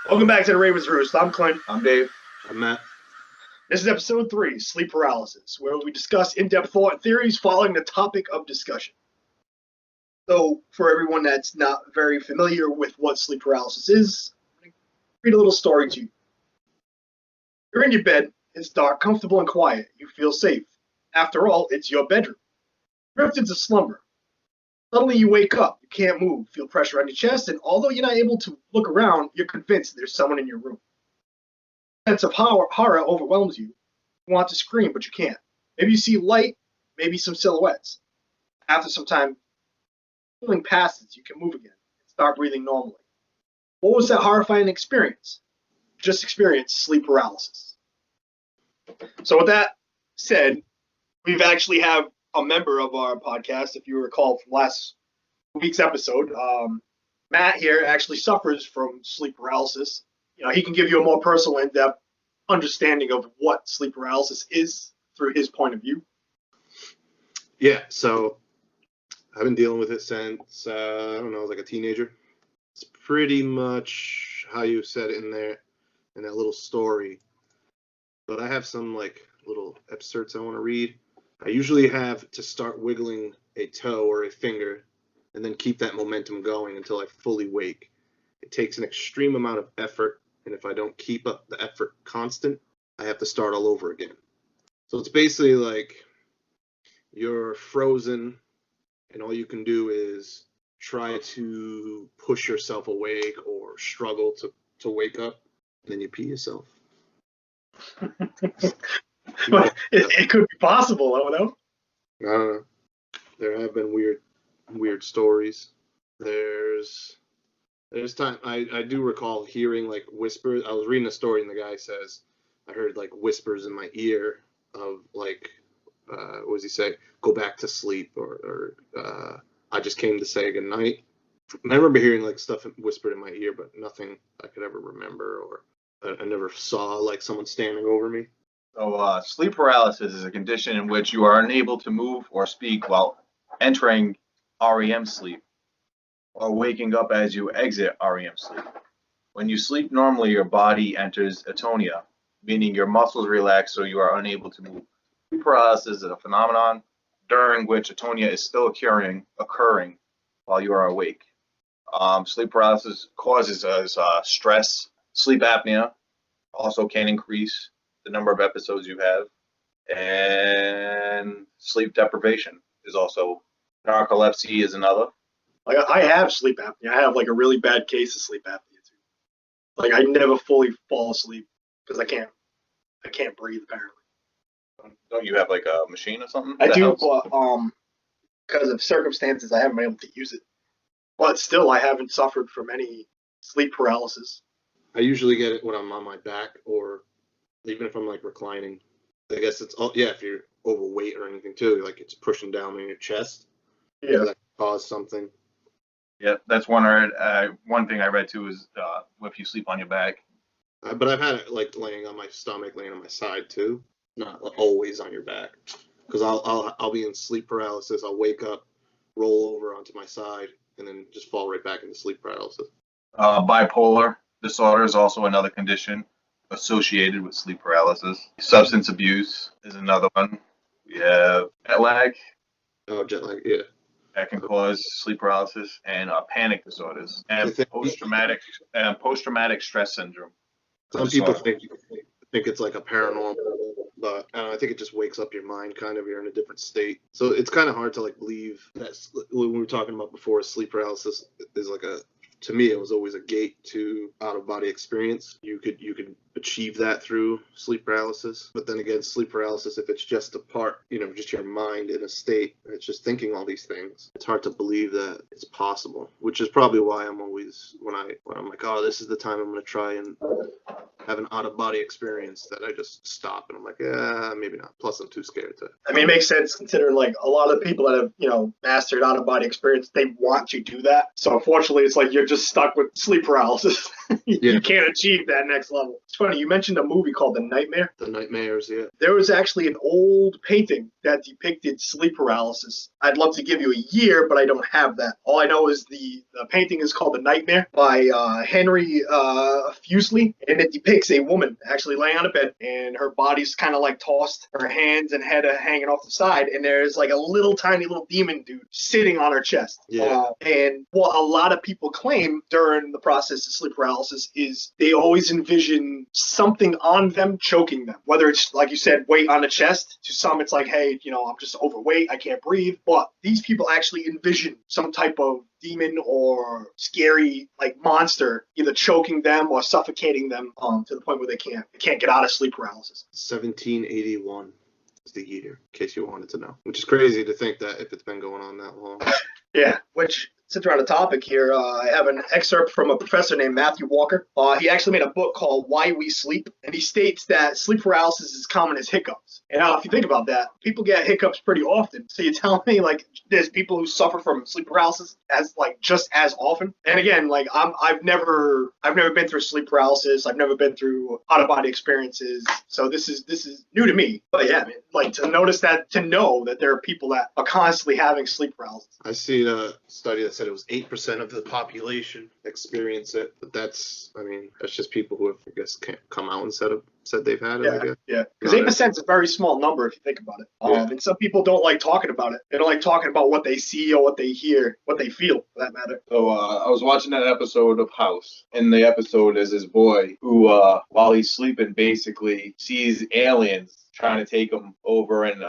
Welcome back to the Ravens Roost. I'm Clint. I'm Dave. I'm Matt. This is episode 3, Sleep Paralysis, where we discuss in-depth thought and theories following the topic of discussion. So, for everyone that's not very familiar with what sleep paralysis is, I'm going to read a little story to you. You're in your bed. It's dark, comfortable, and quiet. You feel safe. After all, it's your bedroom. You drift into slumber. Suddenly you wake up. You can't move. Feel pressure on your chest, and although you're not able to look around, you're convinced there's someone in your room. A sense of horror overwhelms you. You want to scream, but you can't. Maybe you see light, maybe some silhouettes. After some time, feeling passes, you can move again and start breathing normally. What was that horrifying experience? Just experienced sleep paralysis. So with that said, we've actually have a member of our podcast, if you recall from last week's episode. Matt here actually suffers from sleep paralysis. He can give you a more personal, in-depth understanding of what sleep paralysis is through his point of view. Yeah, so I've been dealing with it since, like a teenager. It's pretty much how you said it in there, in that little story. But I have some, little excerpts I want to read. I usually have to start wiggling a toe or a finger and then keep that momentum going until I fully wake. It takes an extreme amount of effort, and if I don't keep up the effort constant, I have to start all over again. So it's basically like you're frozen, and all you can do is try to push yourself awake or struggle to wake up, and then you pee yourself. But it could be possible, I don't know. I don't know. There have been weird stories. There's time I do recall hearing whispers. I was reading a story and the guy says I heard whispers in my ear of what does he say? Go back to sleep or I just came to say goodnight. And I remember hearing stuff whispered in my ear, but nothing I could ever remember, or I never saw someone standing over me. So, sleep paralysis is a condition in which you are unable to move or speak while entering REM sleep, or waking up as you exit REM sleep. When you sleep normally, your body enters atonia, meaning your muscles relax so you are unable to move. Sleep paralysis is a phenomenon during which atonia is still occurring while you are awake. Sleep paralysis causes stress. Sleep apnea also can increase the number of episodes you have, and sleep deprivation is also. Narcolepsy is another. I have sleep apnea. I have a really bad case of sleep apnea too. I never fully fall asleep because I can't breathe apparently. Don't you have a machine or something? I do, but because of circumstances, I haven't been able to use it. But still, I haven't suffered from any sleep paralysis. I usually get it when I'm on my back, or even if I'm reclining. I guess it's if you're overweight or anything too, it's pushing down in your chest. Yeah, that can cause something. Yeah, that's one thing I read too is if you sleep on your back. But I've had it laying on my stomach, laying on my side too, not always on your back, because I'll be in sleep paralysis. I'll wake up, roll over onto my side, and then just fall right back into sleep paralysis. Bipolar disorder is also another condition associated with sleep paralysis. Substance abuse is another one. We have jet lag. Oh, jet lag, yeah. That can cause sleep paralysis, and panic disorders, and post-traumatic stress syndrome. Some people think it's a paranormal, but I think it just wakes up your mind. Kind of, you're in a different state, so it's kind of hard to believe that when we were talking about before. Sleep paralysis is to me, it was always a gate to out-of-body experience. You could achieve that through sleep paralysis. But then again, sleep paralysis, if it's just a part, just your mind in a state, and it's just thinking all these things, it's hard to believe that it's possible, which is probably why I'm always, when I'm like, oh, this is the time I'm going to try and have an out-of-body experience, that I just stop and I'm like, yeah, maybe not. Plus, I'm too scared to. I mean, it makes sense considering a lot of people that have, mastered out-of-body experience, they want to do that. So unfortunately, it's you're just stuck with sleep paralysis. You can't achieve that next level. funny. You mentioned a movie called The Nightmare. The Nightmares, yeah. There was actually an old painting that depicted sleep paralysis. I'd love to give you a year, but I don't have that. All I know is the painting is called The Nightmare by Henry Fuseli, and it depicts a woman actually laying on a bed, and her body's kind of like tossed, her hands and head are hanging off the side, and there's like a little tiny little demon dude sitting on her chest. Yeah. And what a lot of people claim during the process of sleep paralysis is they always envision something on them choking them, whether it's, like you said, weight on the chest. To some, it's like, hey, I'm just overweight, I can't breathe. But these people actually envision some type of demon or scary like monster either choking them or suffocating them to the point where they can't get out of sleep paralysis. 1781 is the year, in case you wanted to know. Which is crazy to think that if it's been going on that long. Yeah, which, since we're on the topic here, I have an excerpt from a professor named Matthew Walker. He actually made a book called Why We Sleep, and he states that sleep paralysis is common as hiccups. And now, if you think about that, people get hiccups pretty often. So you're telling me, like, there's people who suffer from sleep paralysis as, like, just as often? And again, like, I've never been through sleep paralysis. I've never been through out-of-body experiences. So this is new to me. But yeah, man, like, to know that there are people that are constantly having sleep paralysis. I seen a study that said it was 8% of the population experience it, but that's just people who have, I guess, can't come out and said they've had it. I guess. Yeah, because 8% is a very small number if you think about it. And some people don't like talking about it. They don't like talking about what they see or what they hear, what they feel, for that matter. So I was watching that episode of House. In the episode is his boy who, while he's sleeping, basically sees aliens trying to take him over and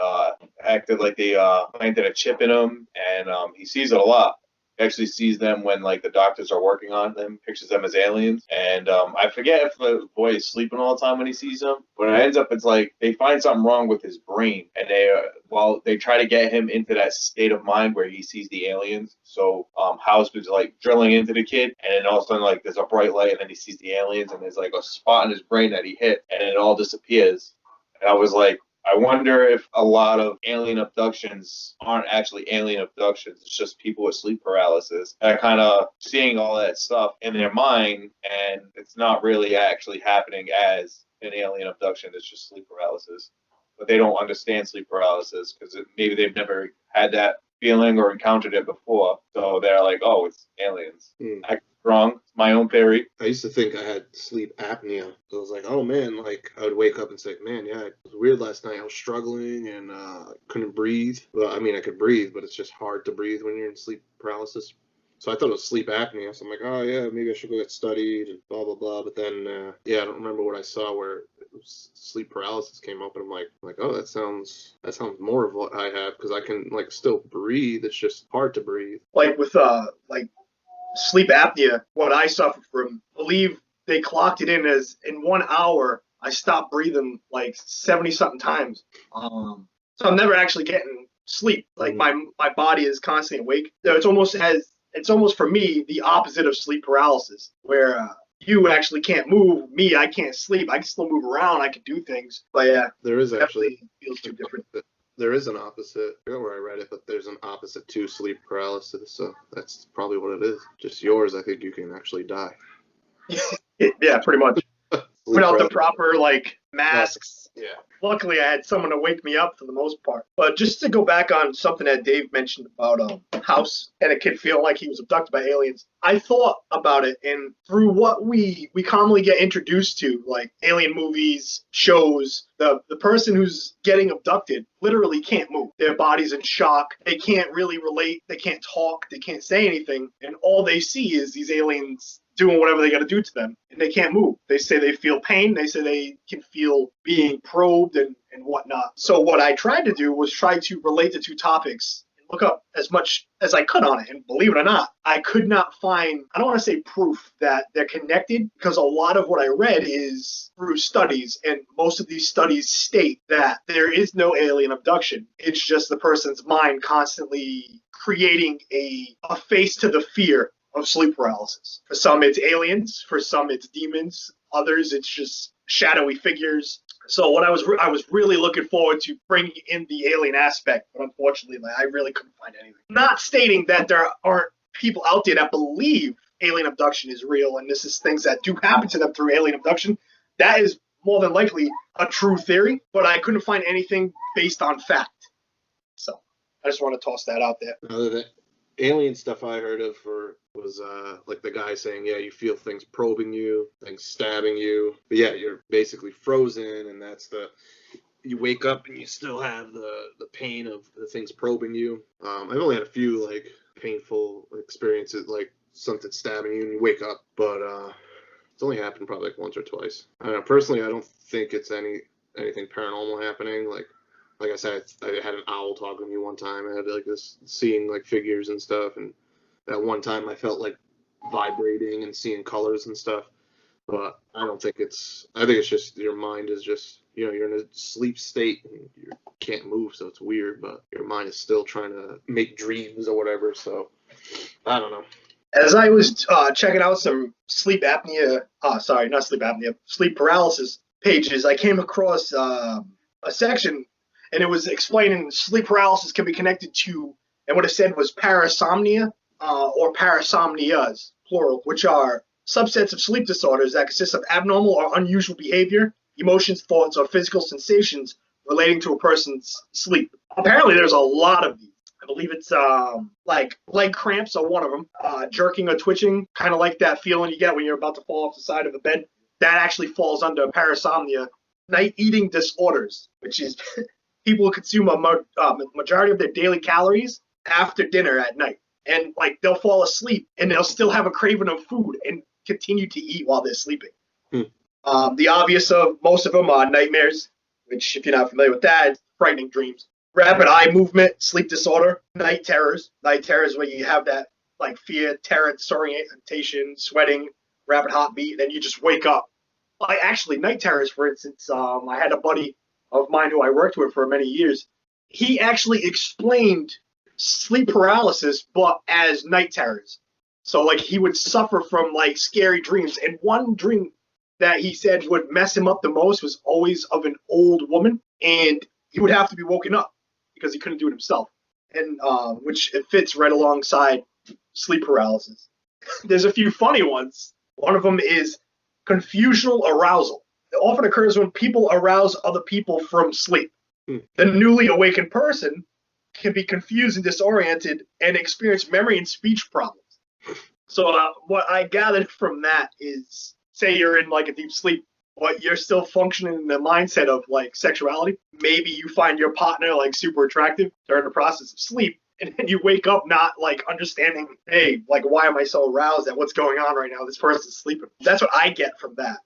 acted like they planted a chip in him, and he sees it a lot. He actually sees them when like the doctors are working on them, pictures them as aliens, and I forget if the boy is sleeping all the time when he sees them, but it ends up it's like they find something wrong with his brain, and they try to get him into that state of mind where he sees the aliens. So House was like drilling into the kid, and then all of a sudden like there's a bright light, and then he sees the aliens, and there's like a spot in his brain that he hit, and it all disappears. And I was like, I wonder if a lot of alien abductions aren't actually alien abductions. It's just people with sleep paralysis that are kind of seeing all that stuff in their mind, and it's not really actually happening as an alien abduction. It's just sleep paralysis. But they don't understand sleep paralysis because maybe they've never had that feeling or encountered it before. So they're like, oh, it's aliens. I could be wrong. It's my own theory. I used to think I had sleep apnea. So I was like, oh man, like I would wake up and say, man, yeah, it was weird last night. I was struggling and couldn't breathe. Well, I mean, I could breathe, but it's just hard to breathe when you're in sleep paralysis. So I thought it was sleep apnea. So I'm like, oh yeah, maybe I should go get studied and blah, blah, blah. But then, I don't remember what I saw where it was sleep paralysis came up. And I'm like, oh, that sounds more of what I have, because I can like still breathe. It's just hard to breathe. Like with sleep apnea, what I suffer from, I believe they clocked it in as in 1 hour, I stopped breathing like 70 something times. So I'm never actually getting sleep. Like my body is constantly awake. So it's almost for me the opposite of sleep paralysis, where you actually can't move. Me, I can't sleep. I can still move around. I can do things. But yeah, there is actually feels too different. There is an opposite. I forget where I read it, but there's an opposite to sleep paralysis. So that's probably what it is. Just yours, I think you can actually die. Yeah, pretty much. Without the proper like masks. Yeah. Luckily, I had someone to wake me up for the most part. But just to go back on something that Dave mentioned about House and a kid feeling like he was abducted by aliens, I thought about it, and through what we commonly get introduced to, like alien movies, shows, the person who's getting abducted literally can't move. Their body's in shock. They can't really relate. They can't talk. They can't say anything. And all they see is these aliens doing whatever they got to do to them, and they can't move. They say they feel pain. They say they can feel being probed and whatnot. So what I tried to do was try to relate the two topics and look up as much as I could on it. And believe it or not, I could not find, I don't want to say proof that they're connected, because a lot of what I read is through studies, and most of these studies state that there is no alien abduction. It's just the person's mind constantly creating a face to the fear of sleep paralysis. For some, it's aliens. For some, it's demons. Others, it's just shadowy figures. So what I was really looking forward to bringing in the alien aspect, but unfortunately, I really couldn't find anything. Not stating that there aren't people out there that believe alien abduction is real, and this is things that do happen to them through alien abduction. that is more than likely a true theory, but I couldn't find anything based on fact. So I just want to toss that out there. The alien stuff I heard of was like the guy saying, yeah, you feel things probing you, things stabbing you. But yeah, you're basically frozen, and you wake up and you still have the pain of the things probing you. I've only had a few like painful experiences, like something stabbing you and you wake up, but it's only happened probably like once or twice. I don't know. Personally, I don't think it's anything paranormal happening. Like I said, I had an owl talking to me one time. I had like this seeing like figures and stuff, and that one time I felt like vibrating and seeing colors and stuff. But I think it's just your mind is just, you're in a sleep state and you can't move, so it's weird, but your mind is still trying to make dreams or whatever. So I don't know. As I was checking out some sleep paralysis pages, I came across a section, and it was explaining sleep paralysis can be connected to, and what it said was parasomnia or parasomnias, plural, which are subsets of sleep disorders that consist of abnormal or unusual behavior, emotions, thoughts, or physical sensations relating to a person's sleep. Apparently, there's a lot of these. I believe it's like leg cramps are one of them, jerking or twitching, kind of like that feeling you get when you're about to fall off the side of the bed. That actually falls under parasomnia. Night eating disorders, which is people who consume a majority of their daily calories after dinner at night. And like they'll fall asleep and they'll still have a craving of food and continue to eat while they're sleeping. The obvious of most of them are nightmares, which if you're not familiar with that, it's frightening dreams. Rapid eye movement, sleep disorder, night terrors. Night terrors where you have that like fear, terror, disorientation, sweating, rapid heartbeat, and then you just wake up. Like actually, night terrors, for instance, I had a buddy of mine who I worked with for many years. He actually explained sleep paralysis, but as night terrors. So like he would suffer from like scary dreams, and one dream that he said would mess him up the most was always of an old woman, and he would have to be woken up because he couldn't do it himself, and which it fits right alongside sleep paralysis. There's a few funny ones. One of them is confusional arousal. It often occurs when people arouse other people from sleep. The newly awakened person can be confused and disoriented and experience memory and speech problems. So what I gathered from that is, say you're in like a deep sleep, but you're still functioning in the mindset of like sexuality. Maybe you find your partner like super attractive during the process of sleep, and then you wake up not like understanding, hey, like why am I so aroused at what's going on right now? This person's sleeping. That's what I get from that.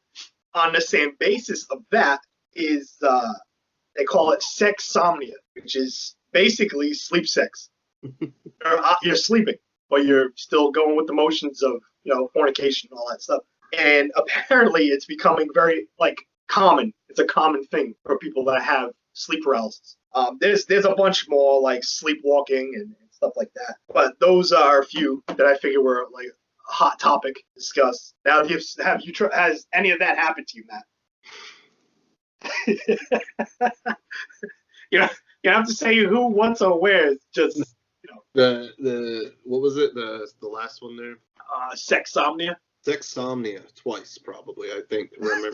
On the same basis of that is they call it sexsomnia, which is basically sleep sex. You're sleeping, but you're still going with the motions of fornication and all that stuff. And apparently it's becoming very like common. It's a common thing for people that have sleep paralysis. There's a bunch more like sleepwalking and stuff like that. But those are a few that I figure were like a hot topic to discuss. Now, has any of that happened to you, Matt? You have to say who, once, or where. It's just the what was it? The last one there. Sexsomnia. Sexsomnia twice, probably. I think. Remember.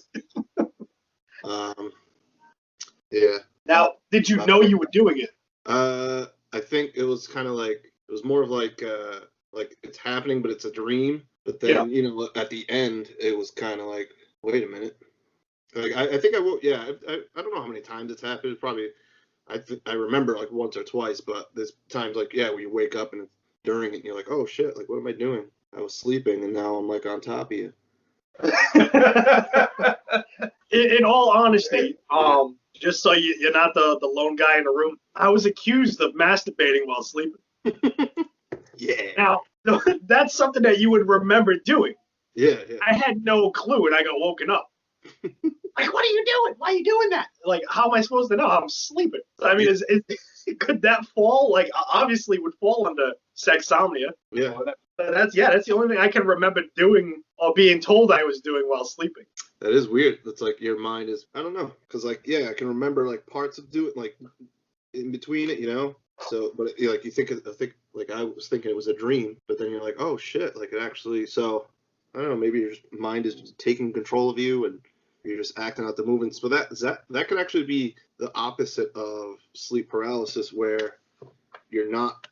Yeah. Now, did you know you were doing it? I think it was kind of like it was more of like it's happening, but it's a dream. But then at the end, it was kind of like, wait a minute. Like I think I will. Yeah, I don't know how many times it's happened. It's probably I remember like once or twice, but there's times like where you wake up and it's during it, and you're like, oh shit, like what am I doing? I was sleeping and now I'm like on top of you. In all honesty, just so you're not the lone guy in the room, I was accused of masturbating while sleeping. Yeah. Now, that's something that you would remember doing. Yeah. I had no clue, and I got woken up. Like, what are you doing? Why are you doing that? Like, how am I supposed to know? I'm sleeping. I mean, could that fall? Like, obviously would fall under sexsomnia. Yeah. That's the only thing I can remember doing or being told I was doing while sleeping. That is weird. It's like your mind is, I don't know, because like I can remember like parts of doing like in between it, So, but like you think like I was thinking it was a dream, but then you're like, oh shit, like it actually. So I don't know, maybe your mind is just taking control of you and You're just acting out the movements. But that could actually be the opposite of sleep paralysis, where you're not,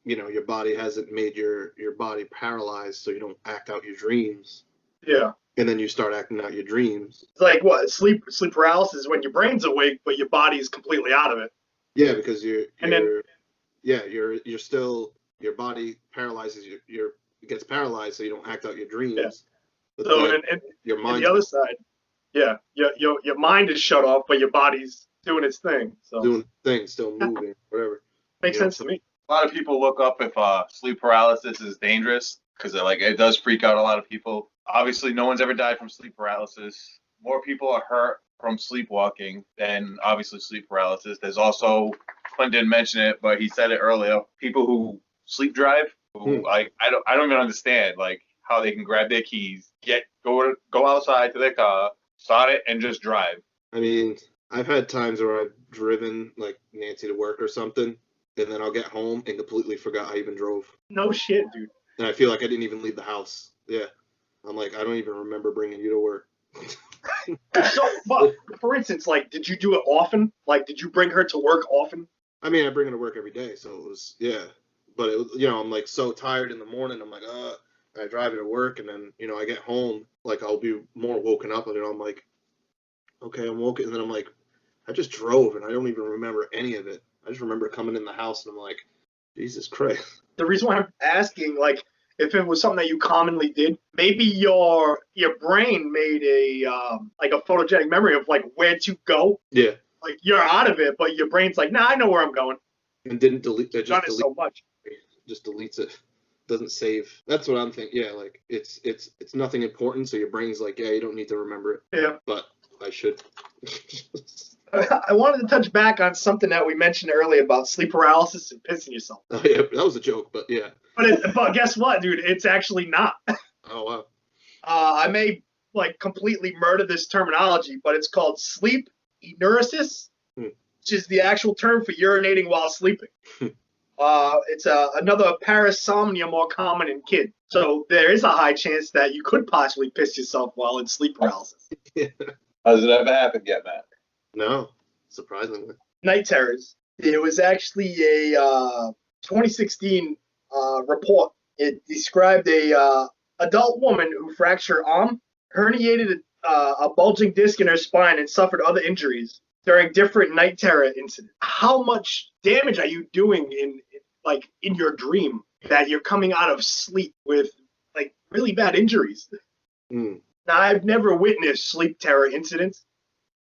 your body hasn't made your body paralyzed, so you don't act out your dreams. Yeah. And then you start acting out your dreams. It's like what sleep paralysis is when your brain's awake but your body's completely out of it. Yeah, because you're still, your body paralyzes it gets paralyzed, so you don't act out your dreams. Yeah. But So then your mind, and the other side, yeah, your mind is shut off, but your body's doing its thing. So doing things, still moving, whatever. makes sense to me. A lot of people look up if sleep paralysis is dangerous because it does freak out a lot of people. Obviously, no one's ever died from sleep paralysis. More people are hurt from sleepwalking than obviously sleep paralysis. There's also, Clint didn't mention it, but he said it earlier, people who sleep drive, who I don't even understand like how they can grab their keys, go outside to their car, start it, and just drive. I mean, I've had times where I've driven like Nancy to work or something, and then I'll get home and completely forgot I even drove. No shit, dude. And I feel like I didn't even leave the house. Yeah. I'm like, I don't even remember bringing you to work. So, but for instance, like, did you do it often? Like, did you bring her to work often? I mean, I bring her to work every day, so it was, yeah. But it was, I'm like so tired in the morning. I'm like, I drive her to work, and then, I get home, like I'll be more woken up, and I'm like, okay, I'm woken, and then I'm like, I just drove, and I don't even remember any of it. I just remember coming in the house, and I'm like, Jesus Christ. The reason why I'm asking, like, if it was something that you commonly did, maybe your brain made a photogenic memory of like where to go. Yeah. Like you're out of it, but your brain's like, nah, I know where I'm going. And didn't delete it. Done it so much. Just deletes it. Doesn't save. That's what I'm thinking. Yeah, like it's nothing important, so your brain's like, yeah, you don't need to remember it. Yeah. But I should. I wanted to touch back on something that we mentioned earlier about sleep paralysis and pissing yourself. Oh, yeah, that was a joke, but yeah. But guess what, dude? It's actually not. Oh, wow. I may like completely murder this terminology, but it's called sleep enuresis, which is the actual term for urinating while sleeping. It's another parasomnia more common in kids. So there is a high chance that you could possibly piss yourself while in sleep paralysis. Yeah. Has it ever happened yet, Matt? No, surprisingly. Night terrors. There was actually a 2016 report. It described a adult woman who fractured her arm, herniated a bulging disc in her spine, and suffered other injuries during different night terror incidents. How much damage are you doing in your dream that you're coming out of sleep with like really bad injuries? Now, I've never witnessed sleep terror incidents,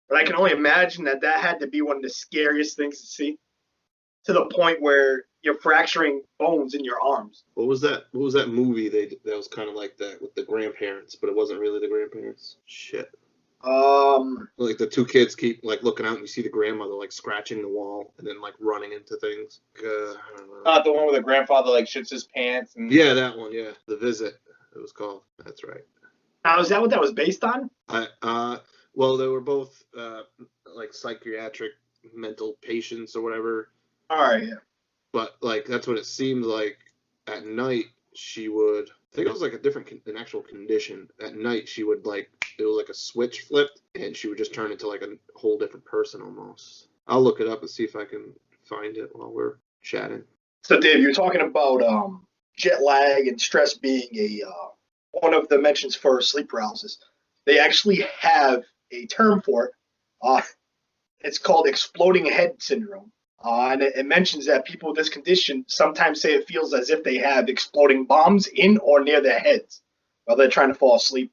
but I can only imagine that had to be one of the scariest things to see, to the point where you're fracturing bones in your arms. What was that movie that was kind of like that with the grandparents, but it wasn't really the grandparents? Shit. Like the two kids keep like looking out, and you see the grandmother like scratching the wall and then like running into things. I don't know. Not the one where the grandfather like shits his pants and. Yeah, that one. Yeah, The Visit. It was called. That's right. Now, is that what that was based on? Well, they were both like psychiatric mental patients or whatever. All right. Yeah. But like that's what it seemed like. At night, she would. I think it was like an actual condition. At night, she would like, it was like a switch flipped, and she would just turn into like a whole different person almost. I'll look it up and see if I can find it while we're chatting. So, Dave, you're talking about jet lag and stress being one of the mentions for sleep paralysis. They actually have a term for it. It's called exploding head syndrome. And it mentions that people with this condition sometimes say it feels as if they have exploding bombs in or near their heads while they're trying to fall asleep.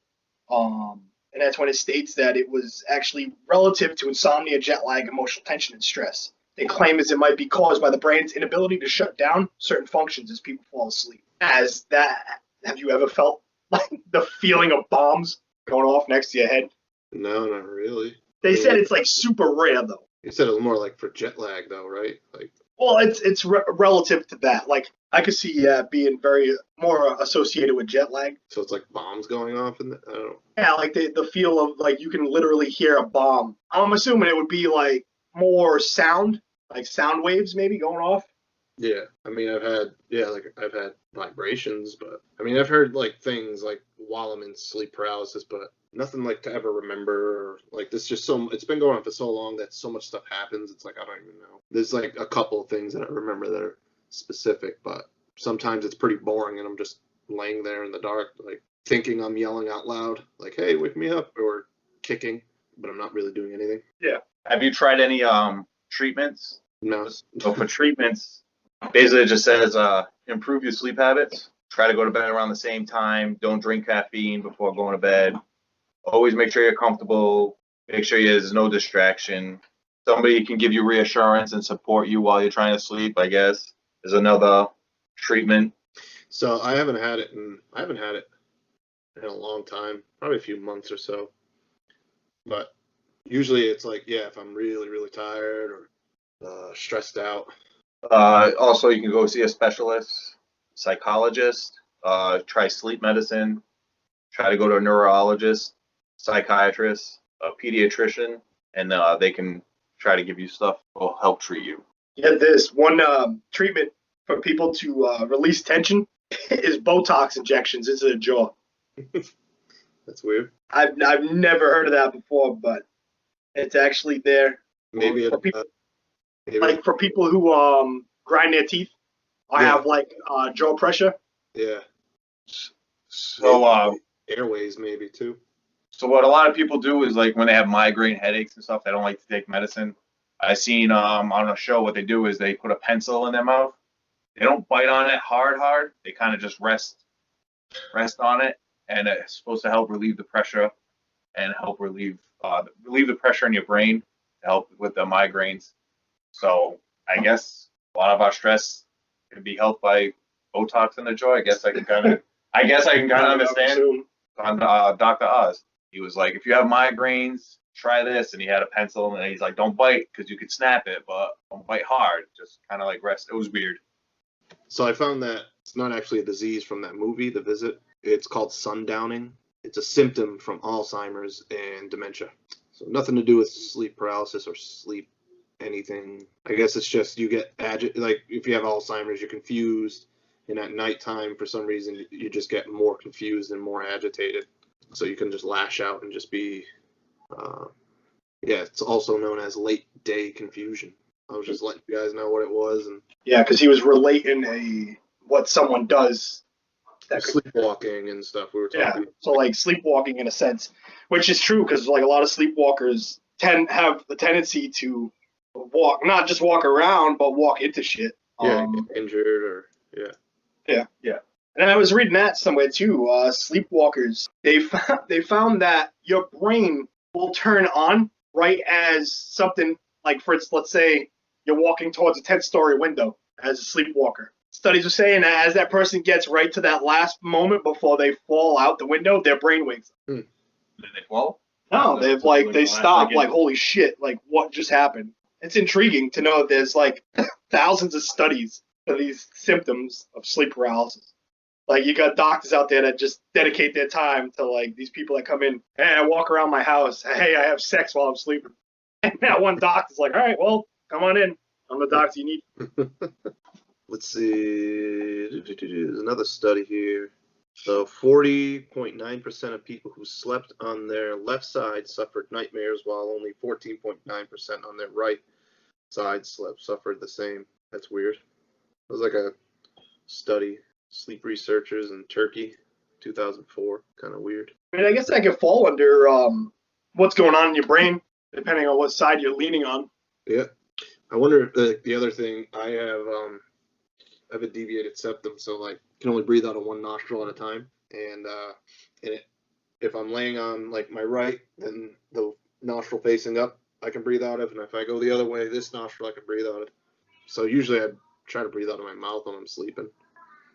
And that's when it states that it was actually relative to insomnia, jet lag, emotional tension, and stress. They claim as it might be caused by the brain's inability to shut down certain functions as people fall asleep. Have you ever felt like the feeling of bombs going off next to your head? No, not really. They said it's like super rare though. You said it was more like for jet lag though, right? Like. Well, it's relative to that. Like I could see being very more associated with jet lag. So it's like bombs going off in I don't know. Yeah, like the feel of like you can literally hear a bomb. I'm assuming it would be like more sound, like sound waves maybe going off. Yeah, I mean I've had vibrations, but I mean I've heard like things like while I'm in sleep paralysis, but nothing like to ever remember. Like this, just so it's been going on for so long that so much stuff happens. It's like I don't even know. There's like a couple of things that I remember that are specific, but sometimes it's pretty boring, and I'm just laying there in the dark, like thinking I'm yelling out loud, like "Hey, wake me up!" or kicking, but I'm not really doing anything. Yeah. Have you tried any treatments? No. So for treatments, basically it just says improve your sleep habits. Try to go to bed around the same time. Don't drink caffeine before going to bed. Always make sure you're comfortable. Make sure there's no distraction. Somebody can give you reassurance and support you while you're trying to sleep, I guess, is another treatment. So I haven't had it in a long time, probably a few months or so. But usually it's like, yeah, if I'm really, really tired or stressed out. Also, you can go see a specialist, psychologist, try sleep medicine, try to go to a neurologist, psychiatrist, a pediatrician, and they can try to give you stuff that will help treat you. Get this one treatment for people to release tension is Botox injections into the jaw. That's weird. I've never heard of that before, but it's actually there. Maybe for people, maybe, like for people who grind their teeth or Yeah. have like jaw pressure. yeah. So, Airways maybe too. so what a lot of people do is like when they have migraine headaches and stuff, they don't like to take medicine. I seen on a show what they do is they put a pencil in their mouth. They don't bite on it hard. They kind of just rest on it, and it's supposed to help relieve the pressure and help relieve the pressure in your brain to help with the migraines. So I guess a lot of our stress can be helped by Botox in the jaw. I guess I can kind of understand on Dr. Oz. He was like, if you have migraines, try this, and he had a pencil, and he's like, don't bite because you could snap it, but don't bite hard. Just kind of like rest. It was weird. So I found that it's not actually a disease from that movie, The Visit. It's called sundowning. It's a symptom from Alzheimer's and dementia. So nothing to do with sleep paralysis or sleep anything. I guess it's just you get like if you have Alzheimer's, you're confused, and at nighttime for some reason you just get more confused and more agitated. So you can just lash out and just be, it's also known as late day confusion. I was just letting you guys know what it was, and Yeah, because he was relating what someone does. sleepwalking and stuff. We were talking. Yeah, so like sleepwalking in a sense, which is true because like a lot of sleepwalkers have the tendency to not just walk around, but walk into shit. Yeah, get injured or Yeah. And I was reading that somewhere too. Sleepwalkers, they found that your brain will turn on right as something like, for instance, let's say you're walking towards a 10-story window as a sleepwalker. Studies are saying that as that person gets right to that last moment before they fall out the window, their brain wakes up. Did they fall? No, they stop, like, holy shit, like what just happened? It's intriguing to know that there's like thousands of studies for these symptoms of sleep paralysis. Like you got doctors out there that just dedicate their time to like these people that come in, hey, I walk around my house, hey, I have sex while I'm sleeping. And that one doctor's like, all right, well, come on in. I'm the doctor you need. Let's see. There's another study here. So 40.9% of people who slept on their left side suffered nightmares, while only 14.9% on their right side suffered the same. That's weird. It was like a study, sleep researchers in Turkey, 2004. Kind of weird. I mean, I guess that could fall under what's going on in your brain, depending on what side you're leaning on. Yeah. I wonder if the other thing, I have a deviated septum, so like can only breathe out of one nostril at a time, and if I'm laying on like my right, then the nostril facing up I can breathe out of, and if I go the other way, this nostril I can breathe out of. So usually I try to breathe out of my mouth when I'm sleeping,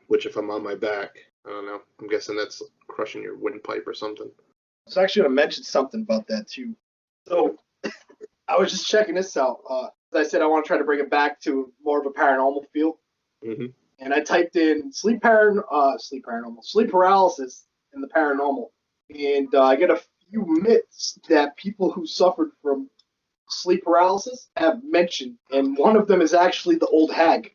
which if I'm on my back, I don't know, I'm guessing that's crushing your windpipe or something. I was actually going to mention something about that too. So I was just checking this out. As I said, I want to try to bring it back to more of a paranormal feel. Mm-hmm. And I typed in sleep paralysis in the paranormal, and I get a few myths that people who suffered from sleep paralysis have mentioned, and one of them is actually the old hag,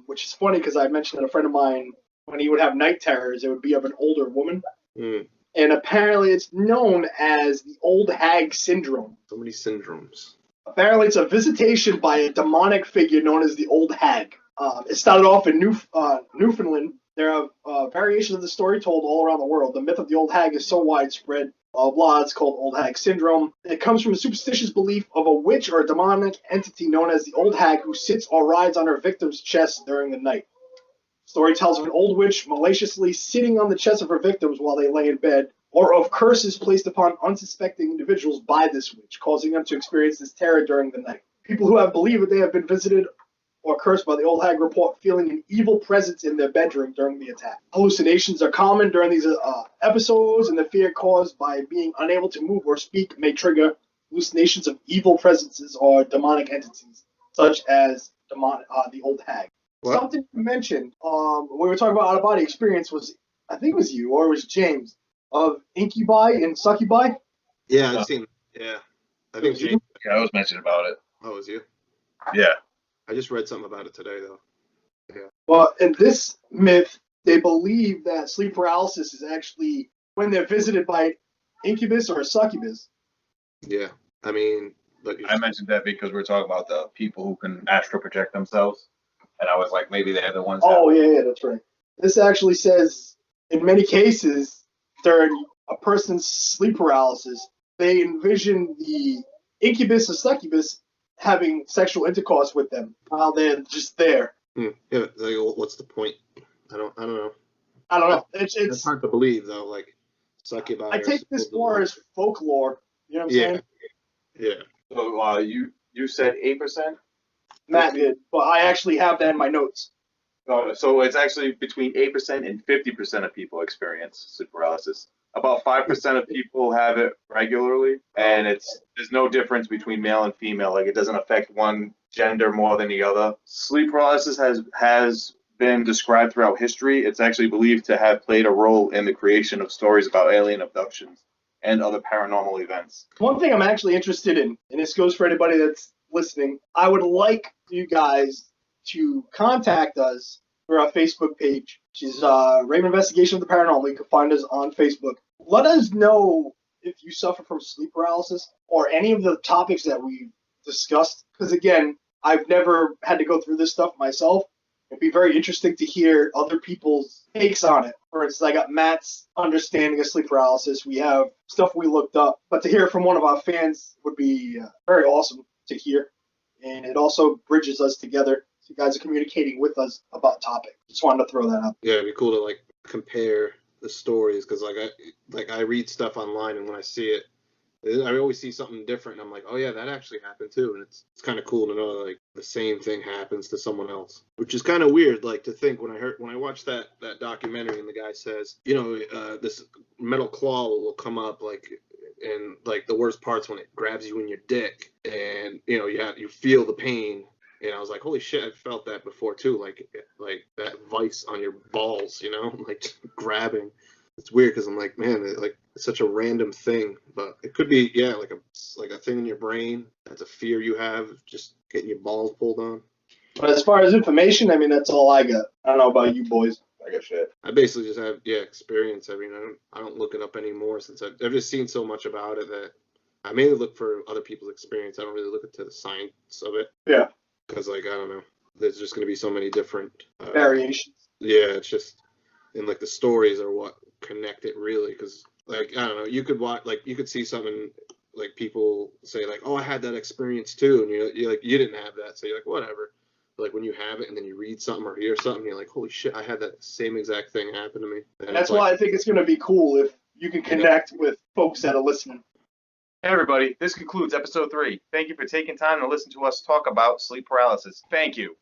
which is funny because I mentioned that a friend of mine, when he would have night terrors, it would be of an older woman. Mm. and apparently it's known as the old hag syndrome. So many syndromes. Apparently, it's a visitation by a demonic figure known as the old hag. It started off in Newfoundland. There are variations of the story told all around the world. The myth of the old hag is so widespread. It's called old hag syndrome. It comes from a superstitious belief of a witch or a demonic entity known as the old hag who sits or rides on her victim's chest during the night. Story tells of an old witch maliciously sitting on the chests of her victims while they lay in bed, or of curses placed upon unsuspecting individuals by this witch, causing them to experience this terror during the night. People who have believed that they have been visited or cursed by the old hag report feeling an evil presence in their bedroom during the attack. Hallucinations are common during these episodes, and the fear caused by being unable to move or speak may trigger hallucinations of evil presences or demonic entities, such as the old hag. What? Something you mentioned when we were talking about out-of-body experience was, I think it was you or it was James, of incubi and succubi. Yeah, I've seen. Yeah, I think you? James. Yeah, I was mentioning about it. Oh, it was you? Yeah. I just read something about it today, though. Yeah. Well, in this myth, they believe that sleep paralysis is actually when they're visited by incubus or a succubus. Yeah. I mean, but I mentioned that because we're talking about the people who can astral project themselves. And I was like, maybe they're the ones. Oh, yeah, that's right. This actually says, in many cases, during a person's sleep paralysis, they envision the incubus or succubus having sexual intercourse with them while they're just there. Yeah, like, what's the point? I don't know. I don't know. It's It's hard to believe, though. Like, succubi. I take this more as folklore. You know what I'm Yeah. saying? Yeah. So you said 8%? Matt did, but I actually have that in my notes. So it's actually between 8% and 50% of people experience sleep paralysis. About 5% of people have it regularly, and there's no difference between male and female. Like, it doesn't affect one gender more than the other. Sleep paralysis has been described throughout history. It's actually believed to have played a role in the creation of stories about alien abductions and other paranormal events. One thing I'm actually interested in, and this goes for anybody that's listening, I would like you guys to contact us through our Facebook page, which is Raven Investigation of the Paranormal. You can find us on Facebook. Let us know if you suffer from sleep paralysis or any of the topics that we discussed. Because again, I've never had to go through this stuff myself. It'd be very interesting to hear other people's takes on it. For instance, I got Matt's understanding of sleep paralysis. We have stuff we looked up, but to hear from one of our fans would be very awesome to hear. And it also bridges us together. So you guys are communicating with us about topic. Just wanted to throw that out. Yeah, it'd be cool to like compare the stories because I read stuff online and when I see it, I always see something different. And I'm like, oh yeah, that actually happened too, and it's kind of cool to know like the same thing happens to someone else, which is kind of weird. Like to think when I watched that documentary and the guy says, this metal claw will come up like. And like the worst part's when it grabs you in your dick, and you feel the pain. And I was like, holy shit, I've felt that before too, like that vice on your balls, like just grabbing. It's weird because I'm like, man, it's such a random thing, but it could be like a thing in your brain. That's a fear you have, just getting your balls pulled on. But as far as information, I mean, that's all I got. I don't know about you boys. I guess shit. I basically just have experience. I mean, I don't look it up anymore since I've just seen so much about it that I mainly look for other people's experience. I don't really look into the science of it. Yeah. Because I don't know, there's just going to be so many different variations. Yeah, it's just and like the stories are what connect it really. Because I don't know, you could see something like people say like, oh, I had that experience too, and you're like you didn't have that, so you're like whatever. Like when you have it and then you read something or hear something, you're like, holy shit, I had that same exact thing happen to me. And that's why I think it's going to be cool if you can connect with folks that are listening. Hey everybody, this concludes episode 3. Thank you for taking time to listen to us talk about sleep paralysis. Thank you.